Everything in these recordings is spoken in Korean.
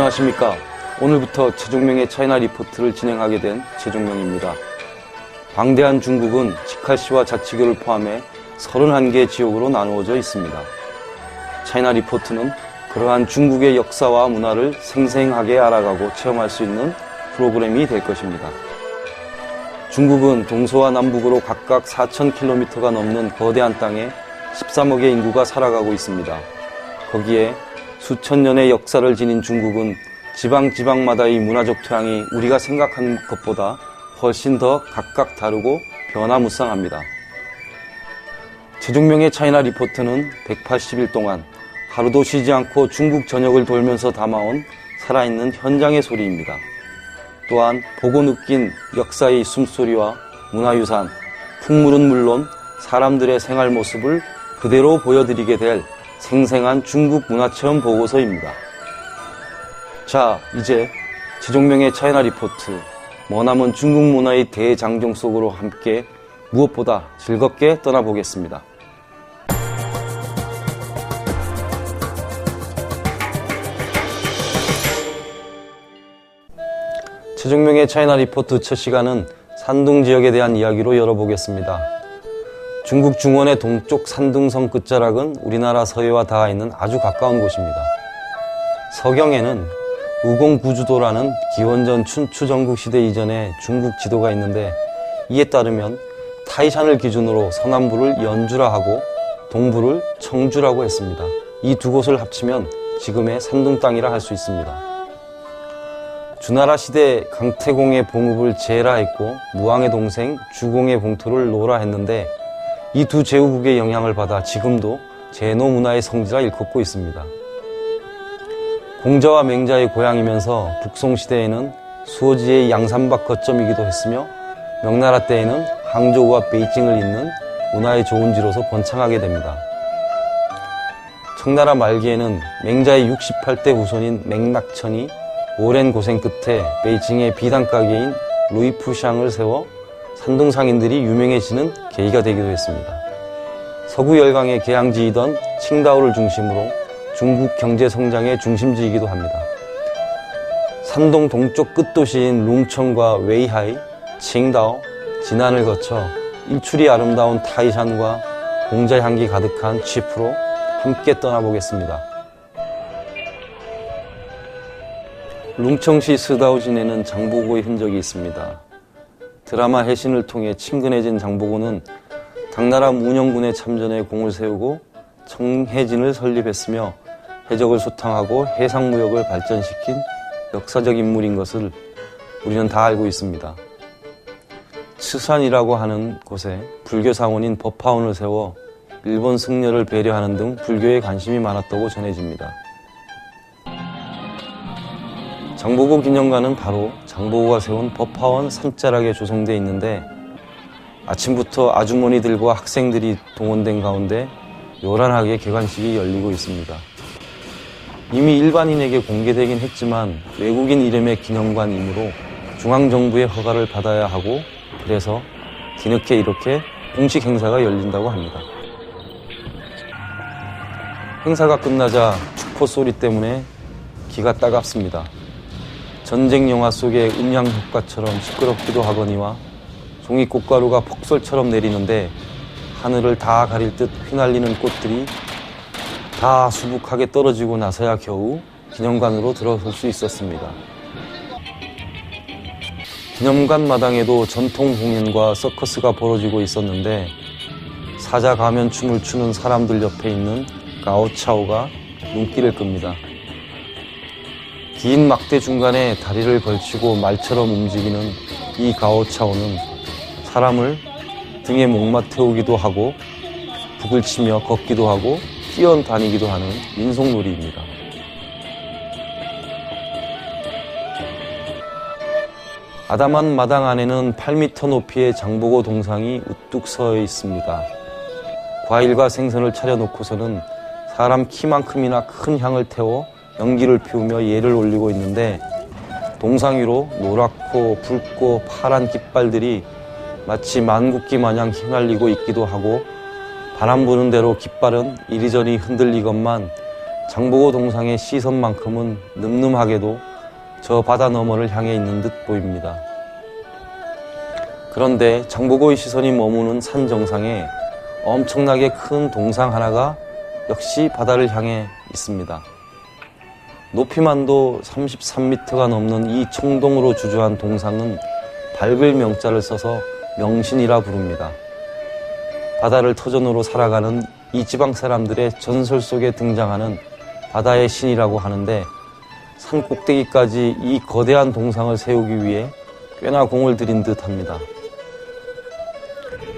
안녕하십니까. 오늘부터 최종명의 차이나 리포트를 진행하게 된 최종명입니다. 방대한 중국은 직할시와 자치교를 포함해 31개의 지역으로 나누어져 있습니다. 차이나 리포트는 그러한 중국의 역사와 문화를 생생하게 알아가고 체험할 수 있는 프로그램이 될 것입니다. 중국은 동서와 남북으로 각각 4,000km가 넘는 거대한 땅에 13억의 인구가 살아가고 있습니다. 거기에 수천 년의 역사를 지닌 중국은 지방마다의 문화적 토양이 우리가 생각한 것보다 훨씬 더 각각 다르고 변화무쌍합니다. 최종명의 차이나 리포트는 180일 동안 하루도 쉬지 않고 중국 전역을 돌면서 담아온 살아있는 현장의 소리입니다. 또한 보고 느낀 역사의 숨소리와 문화유산, 풍물은 물론 사람들의 생활 모습을 그대로 보여드리게 될 생생한 중국 문화체험 보고서입니다. 자, 이제 최종명의 차이나 리포트, 머나먼 중국 문화의 대장정 속으로 함께 무엇보다 즐겁게 떠나보겠습니다. 최종명의 차이나 리포트 첫 시간은 산둥 지역에 대한 이야기로 열어보겠습니다. 중국 중원의 동쪽 산둥성 끝자락은 우리나라 서해와 닿아 있는 아주 가까운 곳입니다. 서경에는 우공구주도라는 기원전 춘추 전국시대 이전의 중국 지도가 있는데, 이에 따르면 타이산을 기준으로 서남부를 연주라 하고 동부를 청주라고 했습니다. 이 두 곳을 합치면 지금의 산둥 땅이라 할 수 있습니다. 주나라 시대 강태공의 봉읍을 제라 했고 무왕의 동생 주공의 봉토를 노라 했는데, 이 두 제후국의 영향을 받아 지금도 제노 문화의 성지라 일컫고 있습니다. 공자와 맹자의 고향이면서 북송시대에는 수호지의 양산박 거점이기도 했으며, 명나라 때에는 항저우와 베이징을 잇는 문화의 좋은지로서 번창하게 됩니다. 청나라 말기에는 맹자의 68대 후손인 맹낙천이 오랜 고생 끝에 베이징의 비단가게인 루이푸샹을 세워 산둥 상인들이 유명해지는 계기가 되기도 했습니다. 서구 열강의 개항지이던 칭다오를 중심으로 중국 경제 성장의 중심지이기도 합니다. 산동 동쪽 끝도시인 룽청과 웨이하이, 칭다오, 진안을 거쳐 일출이 아름다운 타이산과 공자 향기 가득한 취프로 함께 떠나보겠습니다. 룽청시 스다오진에는 장보고의 흔적이 있습니다. 드라마 해신을 통해 친근해진 장보고는 당나라 문영군의 참전에 공을 세우고 청해진을 설립했으며 해적을 수탕하고 해상무역을 발전시킨 역사적 인물인 것을 우리는 다 알고 있습니다. 츠산이라고 하는 곳에 불교 사원인 법화원을 세워 일본 승려를 배려하는 등 불교에 관심이 많았다고 전해집니다. 장보고 기념관은 바로 장보고가 세운 법화원 산자락에 조성되어 있는데, 아침부터 아주머니들과 학생들이 동원된 가운데 요란하게 개관식이 열리고 있습니다. 이미 일반인에게 공개되긴 했지만 외국인 이름의 기념관이므로 중앙정부의 허가를 받아야 하고, 그래서 뒤늦게 이렇게 공식 행사가 열린다고 합니다. 행사가 끝나자 축포 소리 때문에 귀가 따갑습니다. 전쟁 영화 속의 음향 효과처럼 시끄럽기도 하거니와 종이 꽃가루가 폭설처럼 내리는데 하늘을 다 가릴 듯 휘날리는 꽃들이 다 수북하게 떨어지고 나서야 겨우 기념관으로 들어설 수 있었습니다. 기념관 마당에도 전통 공연과 서커스가 벌어지고 있었는데, 사자 가면 춤을 추는 사람들 옆에 있는 가오차오가 눈길을 끕니다. 긴 막대 중간에 다리를 걸치고 말처럼 움직이는 이 가오차오는 사람을 등에 목마 태우기도 하고 북을 치며 걷기도 하고 뛰어다니기도 하는 민속놀이입니다. 아담한 마당 안에는 8m 높이의 장보고 동상이 우뚝 서 있습니다. 과일과 생선을 차려놓고서는 사람 키만큼이나 큰 향을 태워 연기를 피우며 예를 올리고 있는데, 동상 위로 노랗고 붉고 파란 깃발들이 마치 만국기 마냥 휘날리고 있기도 하고, 바람 부는 대로 깃발은 이리저리 흔들리건만 장보고 동상의 시선만큼은 늠름하게도 저 바다 너머를 향해 있는 듯 보입니다. 그런데 장보고의 시선이 머무는 산 정상에 엄청나게 큰 동상 하나가 역시 바다를 향해 있습니다. 높이만도 33m가 넘는 이 청동으로 주저한 동상은 밝을 명자를 써서 명신이라 부릅니다. 바다를 터전으로 살아가는 이 지방 사람들의 전설 속에 등장하는 바다의 신이라고 하는데, 산 꼭대기까지 이 거대한 동상을 세우기 위해 꽤나 공을 들인 듯합니다.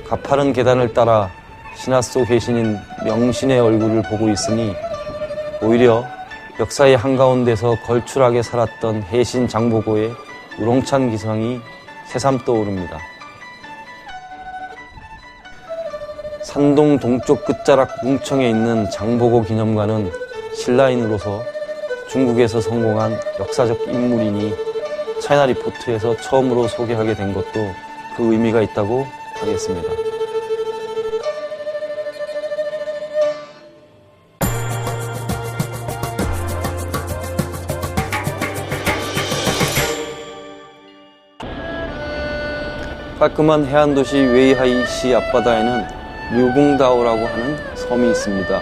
가파른 계단을 따라 신화 속 해신인 명신의 얼굴을 보고 있으니 오히려 역사의 한가운데서 걸출하게 살았던 해신 장보고의 우렁찬 기상이 새삼 떠오릅니다. 산동 동쪽 끝자락 뭉청에 있는 장보고 기념관은 신라인으로서 중국에서 성공한 역사적 인물이니 차이나 리포트에서 처음으로 소개하게 된 것도 그 의미가 있다고 하겠습니다. 깔끔한 해안도시 웨이하이시 앞바다에는 류궁다오라고 하는 섬이 있습니다.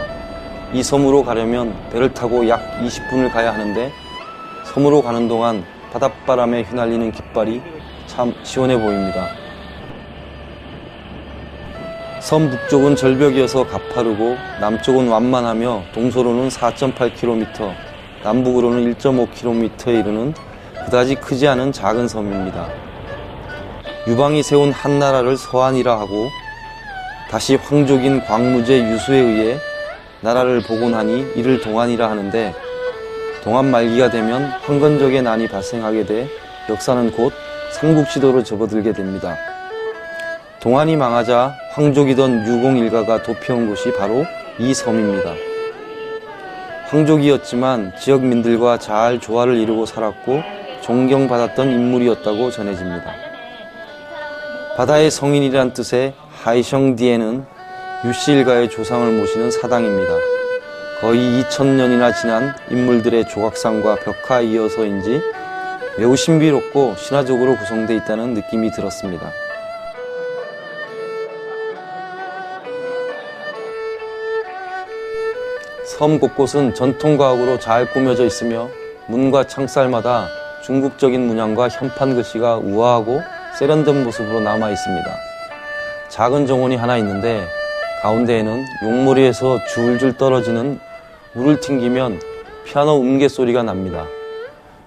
이 섬으로 가려면 배를 타고 약 20분을 가야 하는데, 섬으로 가는 동안 바닷바람에 휘날리는 깃발이 참 시원해 보입니다. 섬 북쪽은 절벽이어서 가파르고 남쪽은 완만하며 동서로는 4.8km, 남북으로는 1.5km에 이르는 그다지 크지 않은 작은 섬입니다. 유방이 세운 한나라를 서한이라 하고, 다시 황족인 광무제 유수에 의해 나라를 복원하니 이를 동한이라 하는데, 동한 말기가 되면 황건적의 난이 발생하게 돼 역사는 곧 삼국시도로 접어들게 됩니다. 동한이 망하자 황족이던 유공 일가가 도피한 곳이 바로 이 섬입니다. 황족이었지만 지역민들과 잘 조화를 이루고 살았고 존경받았던 인물이었다고 전해집니다. 바다의 성인이란 뜻의 하이셩디에는 유씨 일가의 조상을 모시는 사당입니다. 거의 2000년이나 지난 인물들의 조각상과 벽화에 이어서인지 매우 신비롭고 신화적으로 구성되어 있다는 느낌이 들었습니다. 섬 곳곳은 전통과학으로 잘 꾸며져 있으며 문과 창살마다 중국적인 문양과 현판 글씨가 우아하고 세련된 모습으로 남아 있습니다. 작은 정원이 하나 있는데 가운데에는 용머리에서 줄줄 떨어지는 물을 튕기면 피아노 음계 소리가 납니다.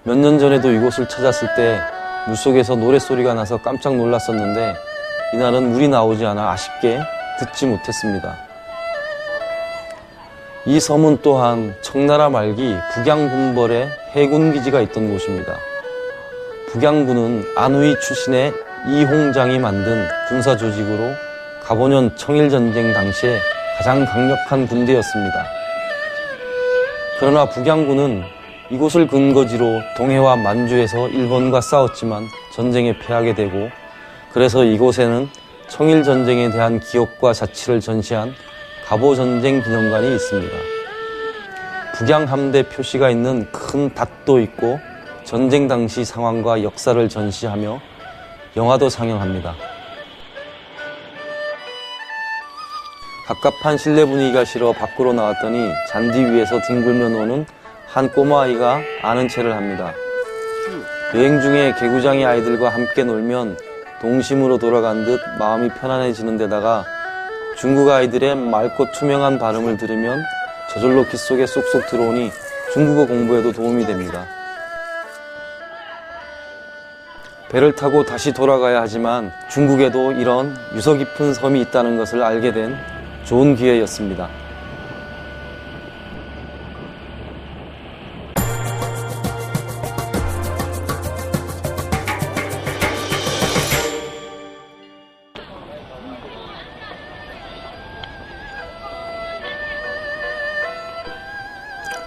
몇 년 전에도 이곳을 찾았을 때 물속에서 노랫소리가 나서 깜짝 놀랐었는데 이날은 물이 나오지 않아 아쉽게 듣지 못했습니다. 이 섬은 또한 청나라 말기 북양군벌에 해군기지가 있던 곳입니다. 북양군은 안후이 출신의 이홍장이 만든 군사조직으로 가보년 청일전쟁 당시에 가장 강력한 군대였습니다. 그러나 북양군은 이곳을 근거지로 동해와 만주에서 일본과 싸웠지만 전쟁에 패하게 되고, 그래서 이곳에는 청일전쟁에 대한 기억과 자치를 전시한 갑오전쟁 기념관이 있습니다. 북양함대 표시가 있는 큰 닷도 있고 전쟁 당시 상황과 역사를 전시하며 영화도 상영합니다. 갑갑한 실내 분위기가 싫어 밖으로 나왔더니 잔디 위에서 뒹굴며 노는 한 꼬마아이가 아는 체를 합니다. 여행 중에 개구장이 아이들과 함께 놀면 동심으로 돌아간 듯 마음이 편안해지는 데다가 중국 아이들의 맑고 투명한 발음을 들으면 저절로 귓속에 쏙쏙 들어오니 중국어 공부에도 도움이 됩니다. 배를 타고 다시 돌아가야 하지만 중국에도 이런 유서 깊은 섬이 있다는 것을 알게 된 좋은 기회였습니다.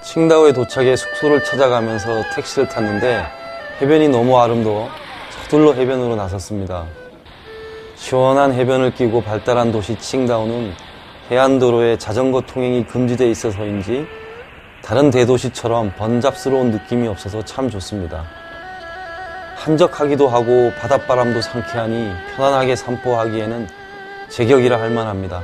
칭다오에 도착해 숙소를 찾아가면서 택시를 탔는데 해변이 너무 아름다워 서둘러 해변으로 나섰습니다. 시원한 해변을 끼고 발달한 도시 칭다오는 해안도로에 자전거 통행이 금지되어 있어서인지 다른 대도시처럼 번잡스러운 느낌이 없어서 참 좋습니다. 한적하기도 하고 바닷바람도 상쾌하니 편안하게 산보하기에는 제격이라 할 만합니다.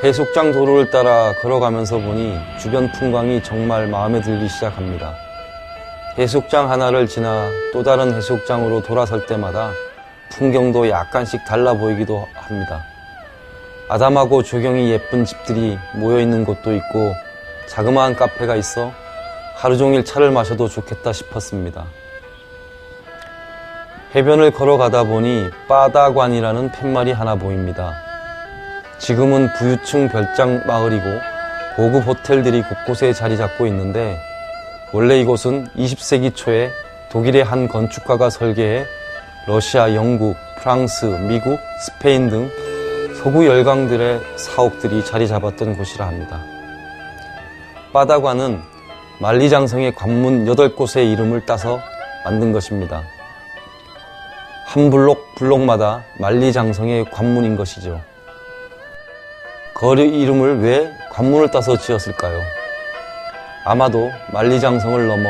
해수욕장 도로를 따라 걸어가면서 보니 주변 풍광이 정말 마음에 들기 시작합니다. 해수욕장 하나를 지나 또 다른 해수욕장으로 돌아설 때마다 풍경도 약간씩 달라 보이기도 합니다. 아담하고 조경이 예쁜 집들이 모여있는 곳도 있고 자그마한 카페가 있어 하루 종일 차를 마셔도 좋겠다 싶었습니다. 해변을 걸어가다 보니 빠다관이라는 팻말이 하나 보입니다. 지금은 부유층 별장 마을이고 고급 호텔들이 곳곳에 자리 잡고 있는데 원래 이곳은 20세기 초에 독일의 한 건축가가 설계해 러시아, 영국, 프랑스, 미국, 스페인 등 서구 열강들의 사옥들이 자리 잡았던 곳이라 합니다. 빠다관은 만리장성의 관문 8곳의 이름을 따서 만든 것입니다. 한 블록마다 만리장성의 관문인 것이죠. 거리 이름을 왜 관문을 따서 지었을까요? 아마도 만리장성을 넘어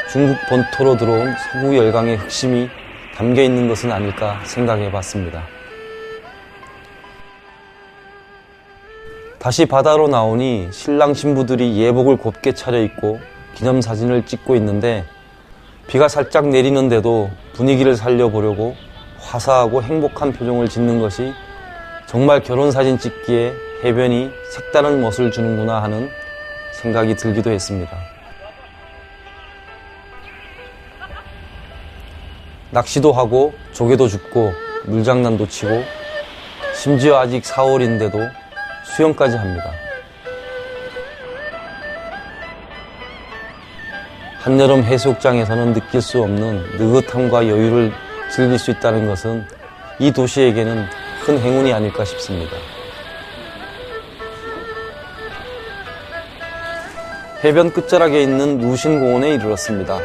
중국 본토로 들어온 서구 열강의 흑심이 담겨 있는 것은 아닐까 생각해 봤습니다. 다시 바다로 나오니 신랑 신부들이 예복을 곱게 차려입고 기념사진을 찍고 있는데 비가 살짝 내리는데도 분위기를 살려보려고 화사하고 행복한 표정을 짓는 것이 정말 결혼사진 찍기에 해변이 색다른 멋을 주는구나 하는 생각이 들기도 했습니다. 낚시도 하고 조개도 줍고 물장난도 치고 심지어 아직 4월인데도 수영까지 합니다. 한여름 해수욕장에서는 느낄 수 없는 느긋함과 여유를 즐길 수 있다는 것은 이 도시에게는 큰 행운이 아닐까 싶습니다. 해변 끝자락에 있는 루신공원에 이르렀습니다.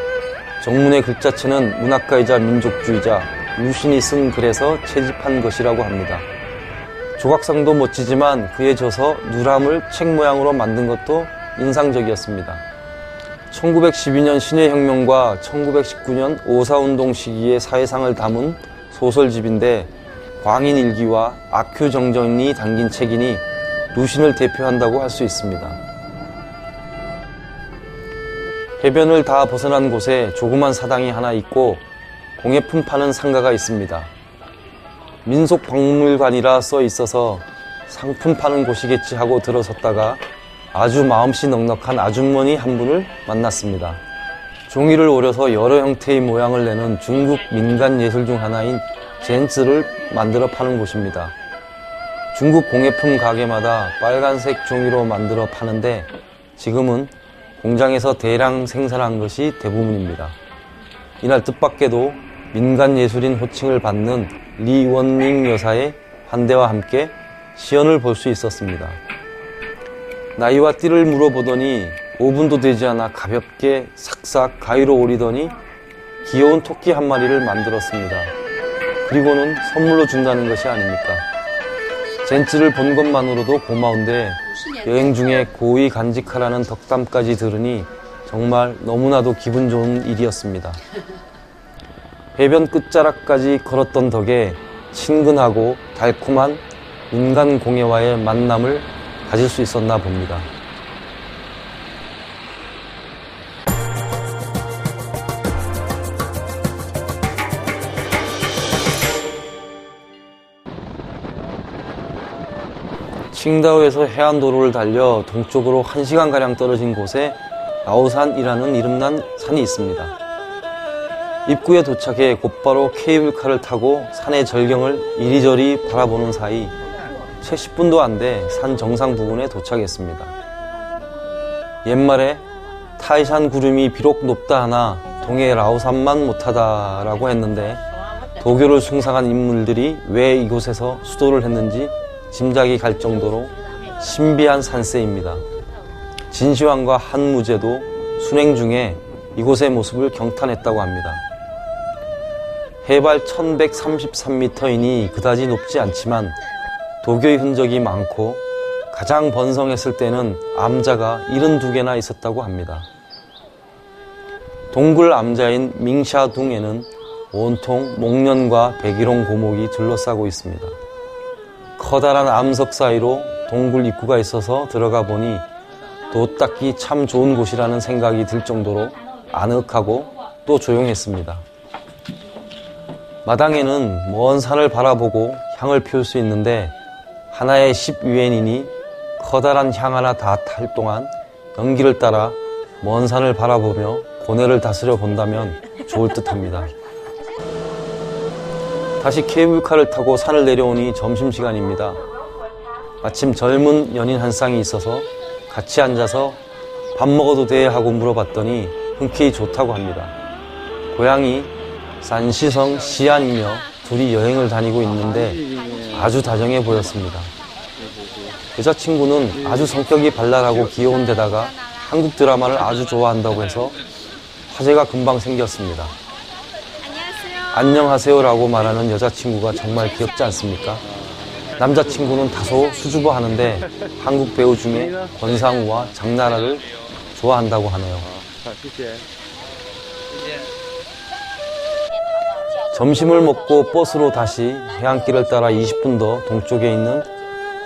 정문의 글자체는 문학가이자 민족주의자 루신이 쓴 글에서 채집한 것이라고 합니다. 조각상도 멋지지만 그에 져서 누람을 책 모양으로 만든 것도 인상적이었습니다. 1912년 신해혁명과 1919년 오사운동 시기의 사회상을 담은 소설집인데 광인일기와 아큐정전이 담긴 책이니 루신을 대표한다고 할 수 있습니다. 해변을 다 벗어난 곳에 조그만 사당이 하나 있고 공예품 파는 상가가 있습니다. 민속박물관이라 써 있어서 상품 파는 곳이겠지 하고 들어섰다가 아주 마음씨 넉넉한 아주머니 한 분을 만났습니다. 종이를 오려서 여러 형태의 모양을 내는 중국 민간 예술 중 하나인 젠츠를 만들어 파는 곳입니다. 중국 공예품 가게마다 빨간색 종이로 만들어 파는데 지금은 공장에서 대량 생산한 것이 대부분입니다. 이날 뜻밖에도 민간 예술인 호칭을 받는 리원닝 여사의 환대와 함께 시연을 볼 수 있었습니다. 나이와 띠를 물어보더니 5분도 되지 않아 가볍게 삭삭 가위로 오리더니 귀여운 토끼 한 마리를 만들었습니다. 그리고는 선물로 준다는 것이 아닙니까? 젠츠를 본 것만으로도 고마운데 여행 중에 고이 간직하라는 덕담까지 들으니 정말 너무나도 기분 좋은 일이었습니다. 해변 끝자락까지 걸었던 덕에 친근하고 달콤한 인간 공예와의 만남을 가질 수 있었나 봅니다. 칭다오에서 해안도로를 달려 동쪽으로 1시간가량 떨어진 곳에 라오산이라는 이름난 산이 있습니다. 입구에 도착해 곧바로 케이블카를 타고 산의 절경을 이리저리 바라보는 사이 채 10분도 안 돼 산 정상 부근에 도착했습니다. 옛말에 타이산 구름이 비록 높다 하나 동해 라오산만 못하다라고 했는데 도교를 숭상한 인물들이 왜 이곳에서 수도를 했는지 짐작이 갈 정도로 신비한 산세입니다. 진시황과 한무제도 순행 중에 이곳의 모습을 경탄했다고 합니다. 해발 1133m이니 그다지 높지 않지만 도교의 흔적이 많고 가장 번성했을 때는 암자가 72개나 있었다고 합니다. 동굴 암자인 밍샤둥에는 온통 목련과 백일홍 고목이 둘러싸고 있습니다. 커다란 암석 사이로 동굴 입구가 있어서 들어가 보니 돛 닦기 참 좋은 곳이라는 생각이 들 정도로 아늑하고 또 조용했습니다. 마당에는 먼 산을 바라보고 향을 피울 수 있는데 하나에 10유엔이니 커다란 향 하나 다 탈 동안 연기를 따라 먼 산을 바라보며 고뇌를 다스려 본다면 좋을 듯합니다. 다시 케이블카를 타고 산을 내려오니 점심시간입니다. 마침 젊은 연인 한 쌍이 있어서 같이 앉아서 밥 먹어도 돼 하고 물어봤더니 흔쾌히 좋다고 합니다. 고향이 산시성 시안이며 둘이 여행을 다니고 있는데 아주 다정해 보였습니다. 여자친구는 아주 성격이 발랄하고 귀여운 데다가 한국 드라마를 아주 좋아한다고 해서 화제가 금방 생겼습니다. 안녕하세요라고 말하는 여자친구가 정말 귀엽지 않습니까? 남자친구는 다소 수줍어하는데 한국 배우 중에 권상우와 장나라를 좋아한다고 하네요. 점심을 먹고 버스로 다시 해안길을 따라 20분 더 동쪽에 있는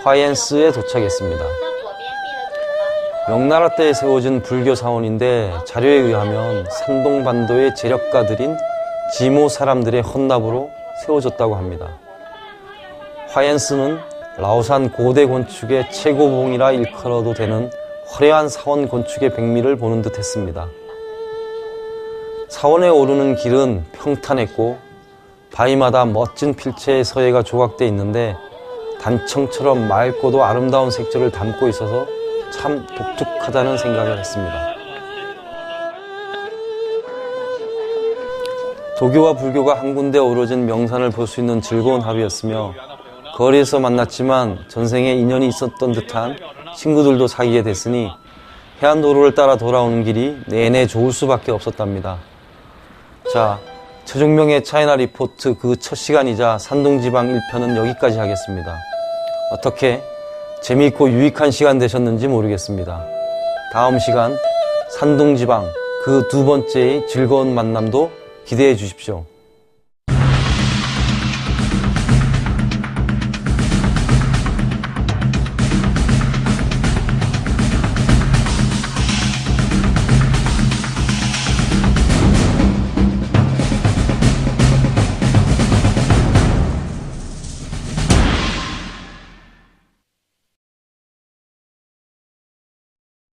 화옌스에 도착했습니다. 명나라 때 세워진 불교 사원인데 자료에 의하면 산동반도의 재력가들인 지모 사람들의 헌납으로 세워졌다고 합니다. 화옌스는 라오산 고대 건축의 최고봉이라 일컬어도 되는 화려한 사원 건축의 백미를 보는 듯 했습니다. 사원에 오르는 길은 평탄했고 바위마다 멋진 필체의 서예가 조각되어 있는데 단청처럼 맑고도 아름다운 색조를 담고 있어서 참 독특하다는 생각을 했습니다. 도교와 불교가 한 군데 어우러진 명산을 볼 수 있는 즐거운 하루였으며 거리에서 만났지만 전생에 인연이 있었던 듯한 친구들도 사귀게 됐으니 해안도로를 따라 돌아오는 길이 내내 좋을 수밖에 없었답니다. 자, 최종명의 차이나 리포트 그 첫 시간이자 산둥지방 1편은 여기까지 하겠습니다. 어떻게 재미있고 유익한 시간 되셨는지 모르겠습니다. 다음 시간 산둥지방 그 두 번째의 즐거운 만남도 기대해 주십시오.